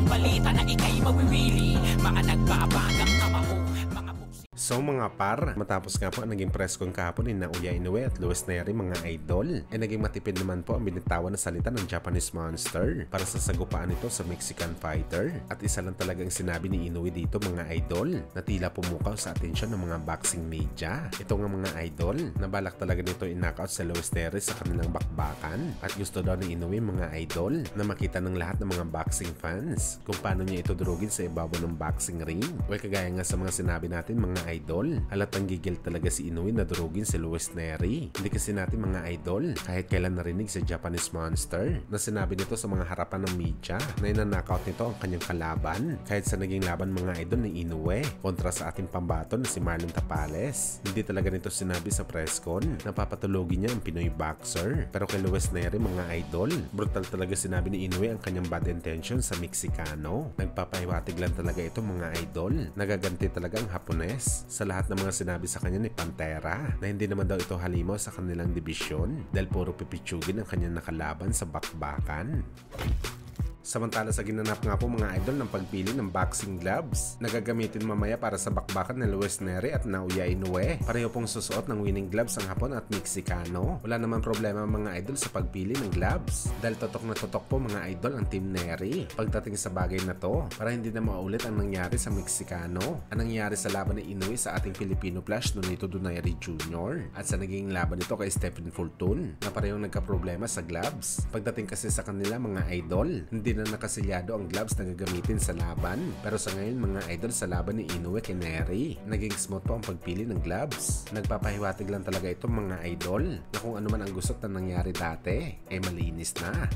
balita na ika'y mawiwili. Mga nagbabagang kamao, mga So mga par, matapos nga po ang naging press con kahapon ni Naoya Inoue at Luis Neri mga idol, naging matipid naman po ang binitawan na salita ng Japanese Monster para sa sagupaan nito sa Mexican fighter. At isa lang talagang sinabi ni Inoue dito mga idol na tila pumukaw sa atensyon ng mga boxing media. Ito nga mga idol, nabalak talaga nito in-knockout sa Luis Neri sa kanilang bakbakan. At gusto daw ni Inoue mga idol na makita ng lahat ng mga boxing fans kung paano niya ito durugin sa ibabaw ng boxing ring. Well, kagaya nga sa mga sinabi natin mga idol, halatang gigil talaga si Inoue na durugin si Luis Neri. Hindi kasi natin mga idol kahit kailan narinig sa Japanese Monster na sinabi nito sa mga harapan ng media na ina-knockout nito ang kanyang kalaban kahit sa naging laban mga idol ni Inoue kontra sa ating pambato na si Marlon Tapales. Hindi talaga nito sinabi sa press con na papatulogin niya ang Pinoy boxer. Pero kay Luis Neri mga idol, brutal talaga sinabi ni Inoue ang kanyang bad intention sa Meksikano. Nagpapahiwatig lang talaga ito mga idol. Nagaganti talaga ang Hapones sa lahat ng mga sinabi sa kanya ni Pantera na hindi naman daw ito halimaw sa kanilang dibisyon dahil puro pipitsugin ang kanyang nakalaban sa bakbakan. Samantala sa ginanap nga po mga idol ng pagpili ng boxing gloves na gagamitin mamaya para sa bakbakan ni Luis Neri at Naoya Inoue. Pareho pong susuot ng winning gloves ang Hapon at Meksikano. Wala naman problema mga idol sa pagpili ng gloves dahil totok na totok po mga idol ang Team Neri pagdating sa bagay na to para hindi na maulit ang nangyari sa Meksikano. Ang nangyari sa laban ni Inoue sa ating Filipino Flash Nonito Donaire Jr. at sa naging laban nito kay Stephen Fulton na parehong nagka-problema sa gloves. Pagdating kasi sa kanila mga idol, hindi na nakasilyado ang gloves na gagamitin sa laban. Pero sa ngayon mga idol sa laban ni Inoue kay Neri, naging smooth po ang pagpili ng gloves. Nagpapahiwatig lang talaga itong mga idol na kung ano man ang gusot na nangyari dati, malinis na.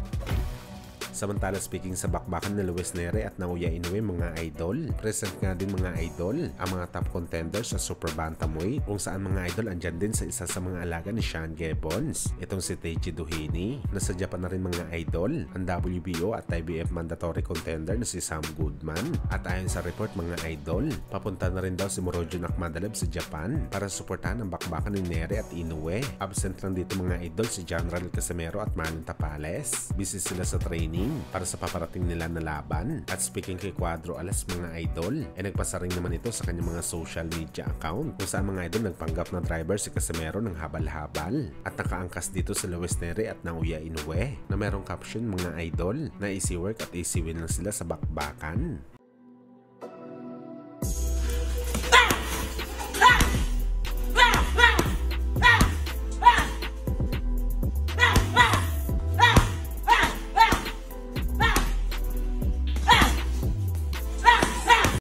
Samantala speaking sa bakbakan ni Luis Neri at Naoya Inoue mga idol, present nga din mga idol ang mga top contenders sa Super Bantamweight kung saan mga idol andyan din sa isa sa mga alaga ni Sean Gibbons. Itong si Teiji Doheny. Nasa Japan na rin mga idol ang WBO at IBF mandatory contender na si Sam Goodman. At ayon sa report mga idol, papunta na rin daw si Murojo Nurmagomedov sa Japan para suportahan ang bakbakan ni Neri at Inoue. Absent lang dito mga idol si General Casimero at Marlon Tapales. Busy sila sa training para sa paparating nila na laban. At speaking kay Cuadro Alas mga idol, nagpasa rin naman ito sa kanyang mga social media account kung saan mga idol nagpanggap na driver si Casimero ng habal-habal at nakaangkas dito sa Luis Neri at Naoya Inoue na merong caption mga idol na easy work at easy win lang sila sa bakbakan.